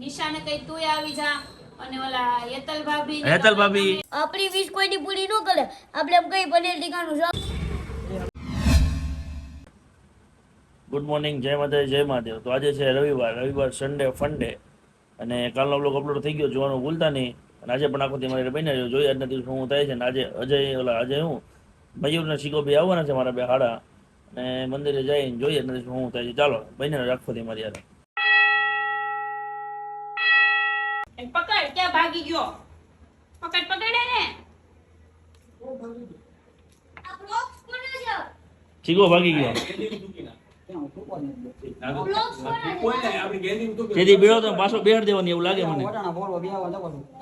નિશાને કઈ તું આવી જા અને ઓલા હેતલ ભાભી આપણી વીસ કોઈની પૂરી ન કરે આપણે એમ કઈ પનીર ટીકાનું શાક. ગુડ મોર્નિંગ, જય માતા જય મહાદેવ. તો આજે છે રવિવાર સન્ડે ફંડે અને કાલનો બ્લોગ અપલોડ થઈ ગયો, જોવાનું ભૂલતા નહીં. અને આજે પણ આખો મારે બન્યા રહ્યો જોઈએ આજના દિવસ શું થાય છે. ને આજે આજે હું મયુરના શીખો ભાઈ આવવાના છે મારા બે હાડા, અને મંદિરે જઈને જોઈએ આજના દિવસ શું થાય છે. ચાલો બન્યા રાખો મારી યાર. પકડ ક્યાં ભાગી ગયો? પકડે ને. શીખો ભાગી ગયો. તેથી બેડો તો પાછો બેહાડ દેવાની એવું લાગે મને.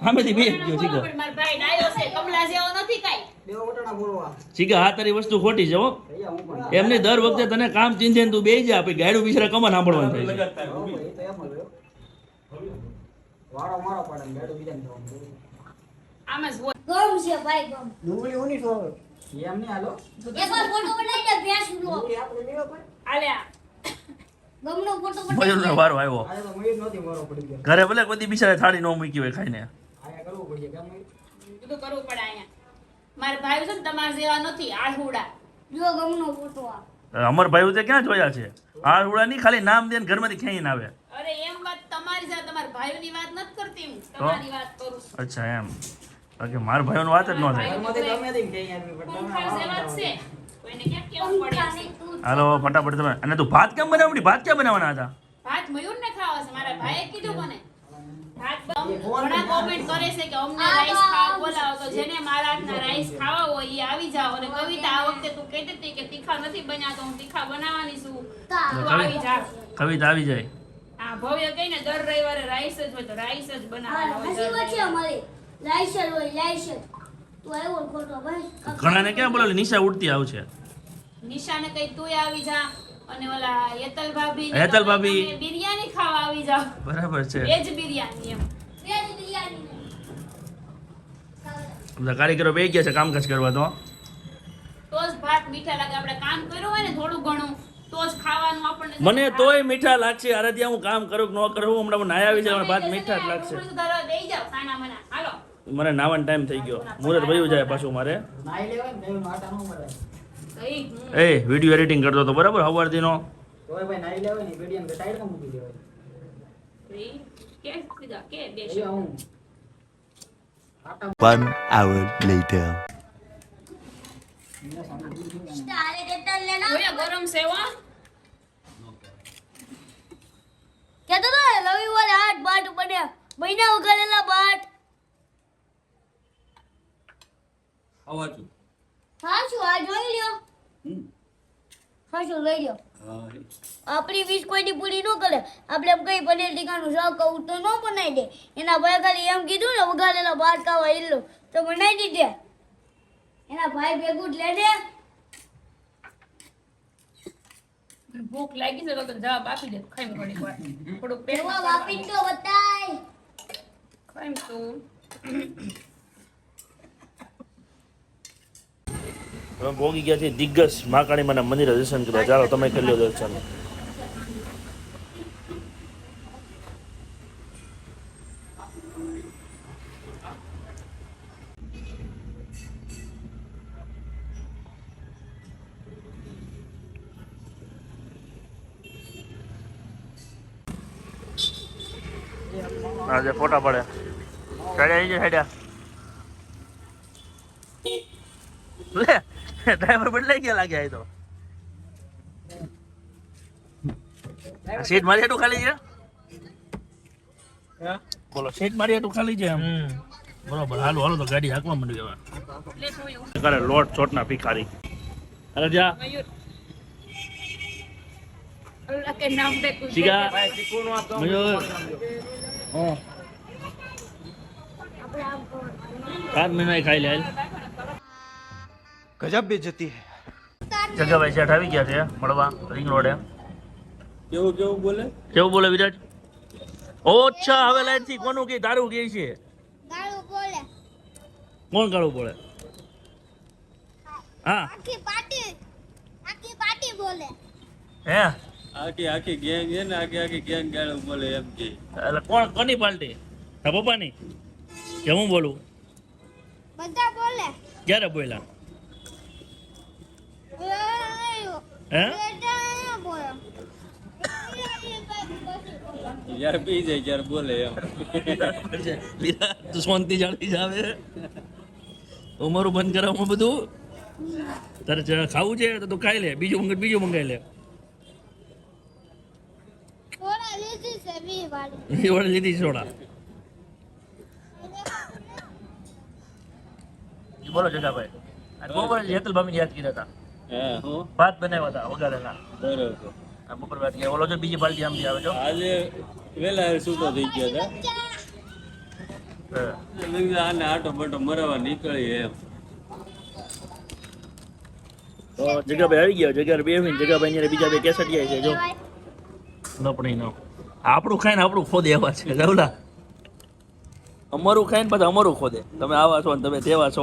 સામેથી બે ગયો શીખો. મારો ભાઈ ડાયો છે, કમલા જેવો નથી કાઈ. શીખા હા તારી વસ્તુ ખોટી છે હો. એમને દર વખતે તને કામ ચીંધે તું બેહી જા, પછી ગાડું બિચારા કમા સાંભળવાનું થાય છે. આમ જ હોય. ગમ છે ભાઈ ગમ. ડુંગળી ઉની તો એમ નહીં હાલો એકવાર ફોટો બનાવી દે ભેંસનો. આલ્યા ગમનો ફોટો મયુરનો વારો આવ્યો. આ તો મયુર નહોતી મારો પડી ગયો ઘરે ભલે કોઈ દી બિચારા થાળી ન મૂકી હોય ખાઈને. આયા કરવું પડે કેમ મયુર બધું કરવું પડે અહીંયા. મારા ભાઈ છે ને તમારા જેવા નથી, આહુડા. જો ગમનો ફોટો આ. અમર ભાઈ તે ક્યાં જોયા છે? આ ઉડા નહીં, ખાલી નામ દે ને ઘરમાંથી ખેંચીને આવે. અરે એમ વાત તમારી સાથે, તમારા ભાઈઓની વાત નથી કરતી હું, તમારી વાત કરું છું. અચ્છા એમ. બાકી મારા ભાઈઓની વાત જ ન થાય. ઘરમાંથી ગમે તેમ કઈ આવી પણ પંખા જેવા જ છે. કોઈને ક્યાં કેવું પડે છે. હાલો ફટાફટ તમે. અને તું ભાત કેમ બનાવવાની? ભાત ક્યાં બનાવવાના હતા? ભાત મયુરને ખાવા છે, મારા ભાઈએ કીધું મને. ભાત ઘણા કોમેન્ટ કરે છે કે અમને રાઈસ ખાવા બોલાવો, તો જેને મારા હાથના રાઈસ ખાવા હોય એ આવી જાવ. અને કવિતા આ વખતે તું કહેતી હતી કે તીખા નથી બન્યા, તો હું તીખા બનાવવાની છું, તું આવી જા. કવિતા આવી જાય. હા, ભવ્ય કહીને દર રવિવારે રાઈસ જ હોય તો રાઈસ જ બનાવવાના હોય. હસી વચ્ચે અમારી લાઈસર હોય લાઈસર. તું આવ્યો ફોટો ભાઈ. ઘણાને ક્યાં બોલાવી? નિશા ઉડતી આવશે. નિશાને કઈ તું આવી જા અને ઓલા હેતલ ભાભી બિરયાની ખાવા આવી જાવ. બરાબર છે. વેજ બિરયાની એમ. વેજ બિરયાની. બધા કારીગરો બે ગયા છે કામકાજ કરવા. તો જ ભાત મીઠા લાગે. આપણે કામ કર્યું હોય ને થોડું ઘણું તો જ ખાવાનું આપણને. મને તોય મીઠા લાગશે. અરે ત્યાં હું કામ કરું કે ન કરું, હમણાં નાયા આવી જાય ભાત મીઠા જ લાગશે. દઈ જાવ સાના મના. હાલો મને નાવાનો ટાઈમ થઈ ગયો. મુહૂર્ત ભયું જાય પાછું મારે. નાઈ લેવાય ને મયુર આટા ન મળે એ વિડિયો એડિટિંગ કરતો હતો બરાબર સવારથી નો. તોય ભાઈ નાઈ લેવાય ને વિડિયો ને સાઈડ માં મૂકી દેવાય કે સીધા કે એ બેસો. હું 1 hour later. તારે દેતલ લેના. ઓય ગરમ સેવા. કેતો તો રવિવારે હાટ બાટ બન્યા. મહિના ઉગાડેલા બાટ. આવાજુ હાચું આ જોઈ લ્યો. હાચું લઈ લ્યો. આપણી વીસ કોઈની પૂરી ન કરે આપણે એમ કઈ પનીર ટીકાનું શાક કહું તો ન બનાવી દે. એના ભાઈ ખાલી એમ કીધું ને ઉગાડેલા બાટ ખાવા એટલો તો બનાવી દીધે. એના ભાઈ ભેગું જ લે દે. ભૂખ લાગી છે તો જવાબ આપી દે. ખાઈ થોડીક વાર થોડુંક પેટ એવા વાપી તો બતાય. ખાઈ તું. અમે પહોંચી ગયા છીએ દિગ્ગજ મહાકાળી માના મંદિરે દર્શન કરવા. ચાલો તમે કરી લો દર્શન. આજે ફોટા પડે. સાઈડ આવી જાય સાઈડ. લે ડ્રાઈવર બદલાઈ ગયા લાગે. આ તો સીટ મારી હાટું ખાલી છે. બોલો સીટ મારી હાટું ખાલી છે એમ. બરોબર હાલો હાલો તો ગાડી હાંકવા માંડી હવે. લે થોયું. કરે લોટ ચોટના ભિખારી. અરે જા મયુર અલ્લાહ કે નામ पे कुछ શીખા મયુર. હા 7 મહિના ખાઈ લે. गजब बेइज्जती है. જગાભાઈ શેઠ આવી ગયા છે મળવા રિંગ રોડે. કેવું કેવું બોલે? કેવું બોલે વિરાટ? ઓછા હવે લાઈન થી કોનું કે તારું કે છે? ગાળું બોલે. કોણ ગાળું બોલે? હા આખી પાર્ટી બોલે. હે આખી ગેંગ છે ને આખી ગેંગ ગાળું બોલે એમ કે એટલે કોની પાર્ટી તારા પપ્પાની કે હું બોલું બધા બોલે ક્યારે બોલ્યા હે જ્યારે પી જાય ત્યારે બોલે એમ લીલા તું શાંતિ જાળી જાવે અમારું બંધ કરાવમાં બધું તારે ખાવું છે તો તું ખાઈ લે બીજું મંગાઈ લે થોડા લીધી છે 20 વાળી એ વડે લીધી સોડા બોલો જગાભાઈ અને બપોરે હેતલ ભાભી યાદ કર્યા હતા હા હું ભાત બનાવ્યા હતા વઘારેલા બરોબર આ બપોર વાત ગયા ઓલો જો બીજી પાર્ટી આમથી આવે જો આજે વેલા છૂટો થઈ ગયા હતા હા. મેં કીધું આને આટો બટો મરવા નીકળી એમ તો જગાભાઈ આવી ગયા જગાર બે જગાભાઈ ને બીજા બે કેસટિયા છે જો નપણી નો આપણું ખાઈને આપણું ખોદે એવા છે ગવલા અમારું ખાઈને પછી અમારું ખોદે તમે આવા છો ને તમે તેવા છો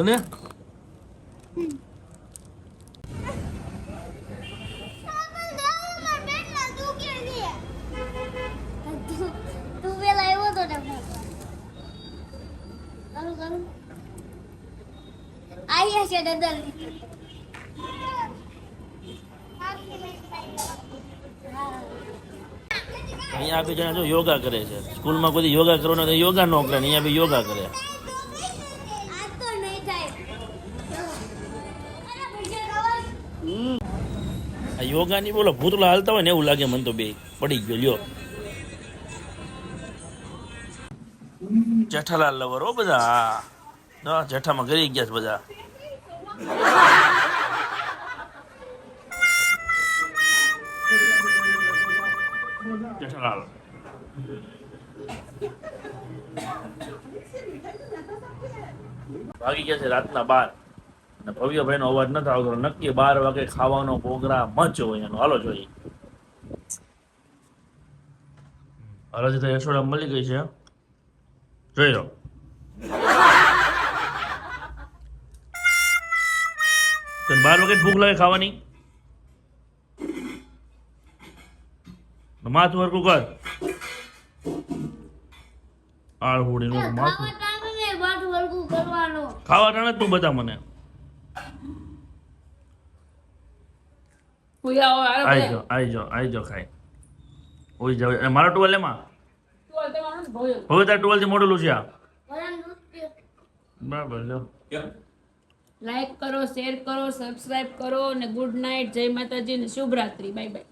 ને તું પેલા આવ્યો તો ને કરું આયા છે ડદલ અહીંયા બી જણા જો યોગા કરે છે સ્કૂલમાં કોઈ યોગા કરવાનો તો યોગા ન કરે અહીંયા બી યોગા કરે આ તો નહીં થાય અરે ભજીયા ખાવા આ યોગાની બોલો ભૂતલા હાલતા હોય ને એવું લાગે મને તો બે પડી ગયો લ્યો જેઠાલાલ લવર હો બધા હા જેઠામાં ગરી ગયા છે બધા જેઠાલાલ ભાગી ગયા છે રાતના 12 અને ભવ્યભાઈ નો અવાજ નથી આવતો નક્કી 12 વાગે ખાવાનો પ્રોગ્રામ જ હોય એનો હાલો જોઈએ હરાજી તો યશોડા મળી ગઈ છે જોઈ લો તને 12 વાગે જ ભૂખ લાગે ખાવાની માથું હરકું કર આળહુડી નું માથું ખાવા ટાણે ને બાટુ હલકું કરવાનો ખાવા ટાણે જ તું બતા મને ભૂયા હોય, હાલો બધા. આઈ જાઓ ખાઈ ઓઈ જાવ અને મારા ટુવેલ એમાં ટોલ તમારો ને ભોયો. હવે તાર ટુવેલ થી મોડું છે ભલા નૃત્ય બરાબર લ્યો કેમ લાઈક કરો, શેર કરો, સબસ્ક્રાઇબ કરો અને ગુડ નાઇટ, જય માતાજી અને શુભ રાત્રી, બાય બાય.